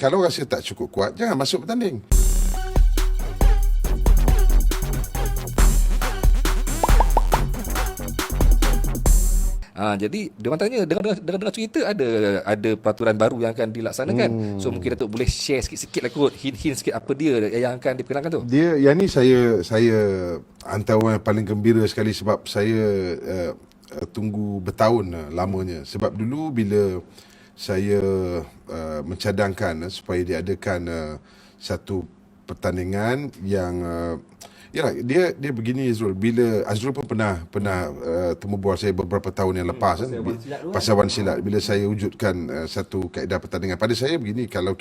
Kalau rasa tak cukup kuat, jangan masuk bertanding. Jadi diorang tanya dengar cerita ada peraturan baru yang akan dilaksanakan. So mungkin Datuk boleh share sikit-sikit lah kot, hint sikit apa dia yang akan diperkenalkan tu. Dia yang ni saya antara orang yang paling gembira sekali sebab saya tunggu bertahun lamanya. Sebab dulu bila saya mencadangkan supaya diadakan satu pertandingan yang yalah, dia begini Azrul. Bila Azrul pun pernah temu bual saya beberapa tahun yang lepas pasal wan silat. Bila saya wujudkan satu kaedah pertandingan. Pada saya begini, kalau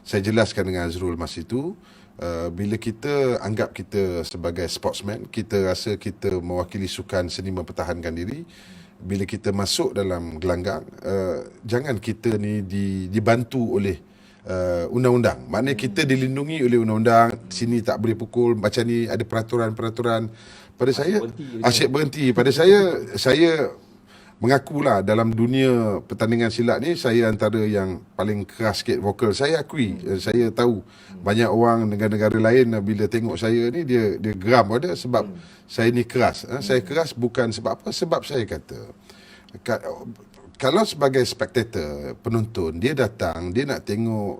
saya jelaskan dengan Azrul masa itu, bila kita anggap kita sebagai sportsman, kita rasa kita mewakili sukan seni mempertahankan diri. Bila kita masuk dalam gelanggang, jangan kita ni dibantu oleh undang-undang. Maknanya kita dilindungi oleh undang-undang. Sini tak boleh pukul, macam ni ada peraturan-peraturan. Pada saya asyik berhenti. Pada saya mengakulah dalam dunia pertandingan silat ni, saya antara yang paling keras sikit vokal. Saya akui, saya tahu banyak orang negara-negara lain bila tengok saya ni dia geram pada sebab saya ni keras. Saya keras bukan sebab apa? Sebab saya kata kalau sebagai spectator, penonton, dia datang, dia nak tengok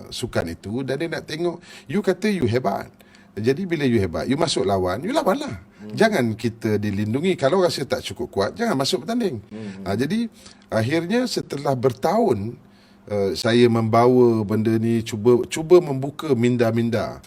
sukan itu dan dia nak tengok, you kata you hebat. Jadi bila you hebat, you masuk lawan, you lawanlah. Jangan kita dilindungi. Kalau rasa tak cukup kuat, jangan masuk bertanding. Jadi akhirnya setelah bertahun saya membawa benda ni, cuba membuka minda-minda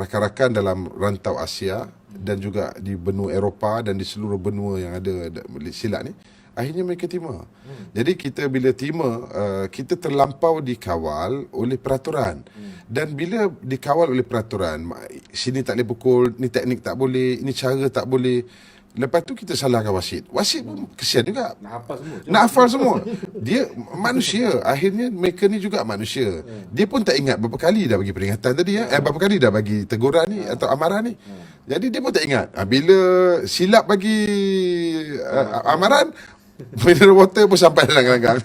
rakan-rakan dalam rantau Asia dan juga di benua Eropah dan di seluruh benua yang ada silat ni. Akhirnya mereka terima. Jadi kita bila terima, kita terlampau dikawal oleh peraturan. Dan bila dikawal oleh peraturan, sini tak boleh pukul, ni teknik tak boleh, ini cara tak boleh. Lepas tu kita salahkan wasit. Wasit pun kesian juga. Nak hafal semua. Dia manusia. Akhirnya mereka ni juga manusia. Dia pun tak ingat berapa kali dah bagi peringatan tadi. Berapa kali dah bagi teguran ni atau amaran ni. Jadi dia pun tak ingat. Bila silap bagi amaran, mineral water pun sampai dalam gelanggang.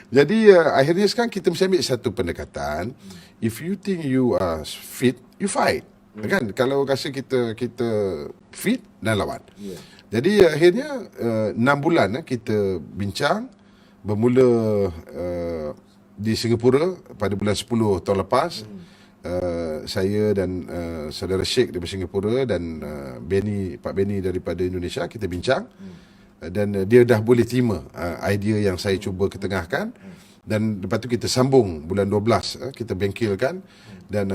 Jadi akhirnya sekarang kita mesti ambil satu pendekatan. If you think you are fit, you fight. Kan? Kalau rasa kita fit, dan lawan. Jadi akhirnya 6 bulan kita bincang. Bermula di Singapura pada bulan 10 tahun lepas. Saya dan saudara Sheikh daripada Singapura dan Pak Benny daripada Indonesia, kita bincang. Dan dia dah boleh terima idea yang saya cuba ketengahkan. Dan lepas tu kita sambung bulan 12, kita bengkelkan. Dan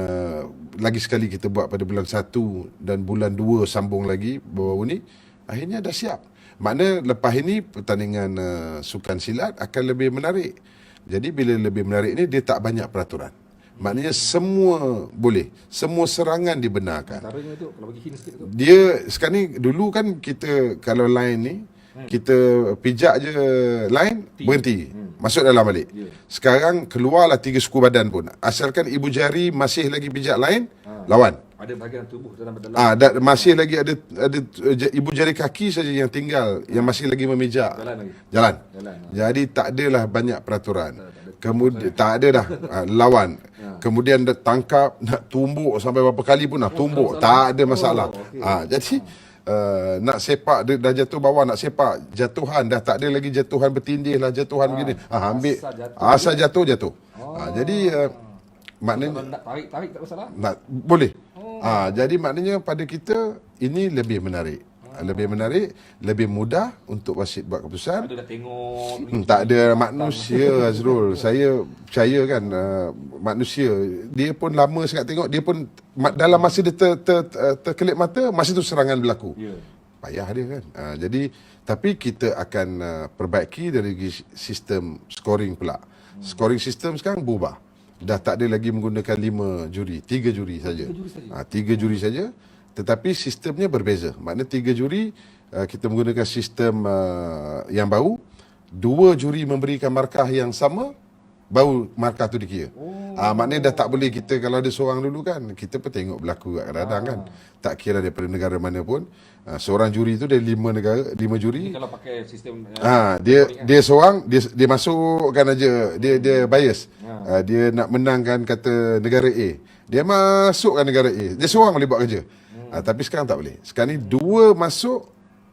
lagi sekali kita buat pada bulan 1 dan bulan 2 sambung lagi baru ni. Akhirnya dah siap. Makna lepas ini pertandingan sukan silat akan lebih menarik. Jadi bila lebih menarik ni, dia tak banyak peraturan. Maknanya semua boleh. Semua serangan dibenarkan. Antaranya tu, kalau bagi hint sikit tu. Dia sekarang ni, dulu kan kita kalau line ni, kita pijak je line, berhenti. Masuk dalam balik. Sekarang keluarlah 3 suku badan pun. Asalkan ibu jari masih lagi pijak line, lawan. Ada bahagian tubuh dalam Masih lagi ada ibu jari kaki saja yang tinggal, yang masih lagi memijak. Jalan. Jadi tak adalah banyak peraturan. Kemudian tak ada dah lawan. Kemudian dah tangkap, nak tumbuk sampai berapa kali pun nak tumbuk. Tak ada masalah. Jadi nak sepak dah jatuh bawah, nak sepak jatuhan, dah tak ada lagi jatuhan bertindih lah, jatuhan begini. Ambil asal jatuh. Jadi maknanya nak tarik tak masalah. Boleh. Jadi maknanya pada kita ini lebih menarik. Lebih mudah untuk wasit buat keputusan. Ada dah tengok. Tak ada manusia, Azrul. Saya percaya kan, manusia. Dia pun lama sangat tengok. Dia pun dalam masa dia terkelip mata, masa tu serangan berlaku. Payah dia kan. Jadi, tapi kita akan perbaiki dari sistem scoring pula. Scoring system sekarang berubah. Dah tak ada lagi menggunakan 5 juri, 3 juri saja. 3 juri saja. Tetapi sistemnya berbeza. Maknanya 3 juri, kita menggunakan sistem yang baru. 2 juri memberikan markah yang sama, baru markah tu dikira. Maknanya dah tak boleh kita, kalau ada seorang dulu kan, kita pun tengok berlaku kat kadang-kadang kan. Tak kira daripada negara mana pun. Seorang juri tu dari 5 negara, 5 juri. Kalau pakai sistem Dia seorang, dia masukkan aja, dia bias. Dia nak menangkan kata negara A. Dia masukkan negara A. Dia seorang boleh buat kerja. Tapi sekarang tak boleh. Sekarang ni 2 masuk,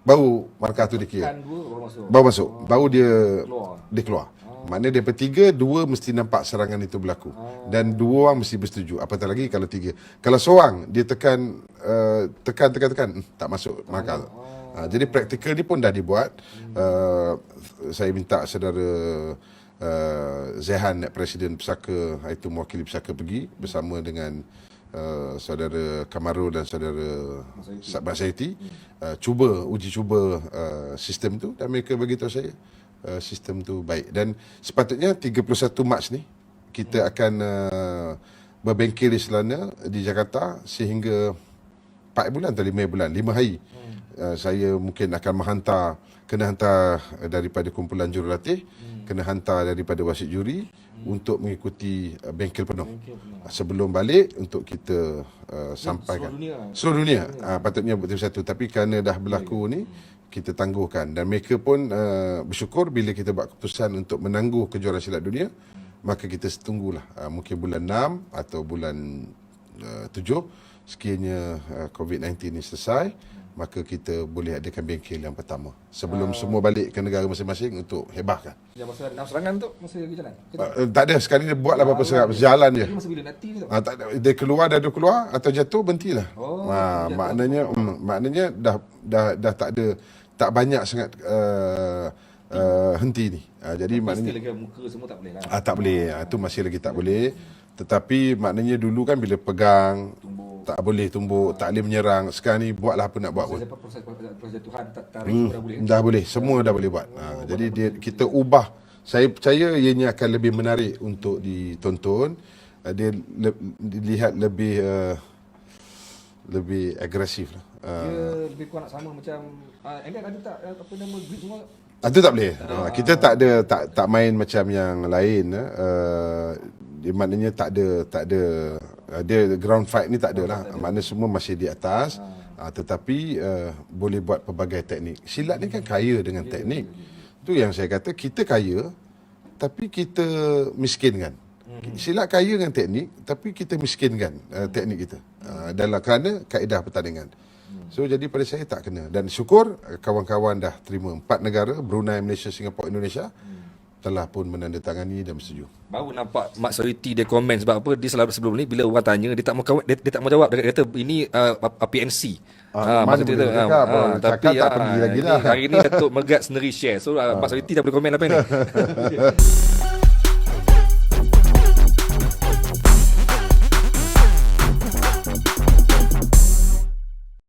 baru markah tu dikira. kan 2 baru masuk. Baru masuk. Baru dia Keluar. keluar. Maknanya daripada 3, 2 mesti nampak serangan itu berlaku. Dan 2 orang mesti bersetuju. Apatah lagi kalau 3. Kalau seorang dia tekan, tak masuk markah. Jadi praktikal ni pun dah dibuat. Saya minta saudara Zehan, Presiden Pesaka, itu mewakili Pesaka pergi bersama dengan saudara Kamarul dan saudara Sabasaiti uji cuba sistem tu, dan mereka bagi tahu saya sistem tu baik, dan sepatutnya 31 Mac ni kita akan berbengkel di Selana di Jakarta sehingga 4 bulan atau 5 bulan, 5 hari. Saya mungkin akan kena hantar daripada kumpulan jurulatih, kena hantar daripada wasit juri untuk mengikuti bengkel penuh. Sebelum balik untuk kita sampaikan seluruh dunia. Patutnya buat satu, tapi kerana dah berlaku ni kita tangguhkan, dan mereka pun bersyukur bila kita buat keputusan untuk menangguh kejuaraan silat dunia. Maka kita tunggulah mungkin bulan 6 atau bulan 7 sekiranya COVID-19 ni selesai, maka kita boleh adakan bengkel yang pertama sebelum semua balik ke negara masing-masing untuk hebahkan. Yang masa 6 serangan tu masa lagi jalan. Tak ada, sekarang ni dia buatlah berapa serap, jalan je. Masa bila nanti tu. Tak ada, dia keluar atau jatuh, berhentilah. Maknanya dah tak ada, tak banyak sangat henti ni. Jadi maknanya lagi muka semua tak boleh lah. tak boleh. Itu masih lagi tak boleh. Tetapi maknanya dulu kan bila pegang tak boleh tumbuk, tak boleh menyerang. Sekarang ni buatlah apa nak buat pun. Proses Tuhan tarik dah boleh. Dah boleh, semua dah boleh buat. Jadi kita ubah. Saya percaya ianya akan lebih menarik untuk ditonton. Dia dilihat lebih agresif lah. Dia lebih kurang nak sama macam England ada tak apa nama grid semua. Itu tak boleh. Kita tak main macam yang lain. Maknanya tak ada dia ground fight ni tak ada lah. Maknanya semua masih di atas. Tetapi boleh buat pelbagai teknik. Silat ni kan kaya dengan teknik. Tu yang saya kata, kita kaya tapi kita miskinkan. Silat kaya dengan teknik tapi kita miskinkan teknik kita. Kerana kaedah pertandingan. So jadi pada saya tak kena, dan syukur kawan-kawan dah terima. 4 negara, Brunei, Malaysia, Singapura, Indonesia telah pun menandatangani dan bersetuju. Baru nampak Mak Sariti dia komen sebab apa, dia selalu sebelum ni bila orang tanya dia tak mau jawab, dia kata ini PNC. Mana boleh cakap, tapi tak pergi lagi lah. Hari ni Datuk Megat sendiri share. So Mak Sariti tak boleh komen apa ni.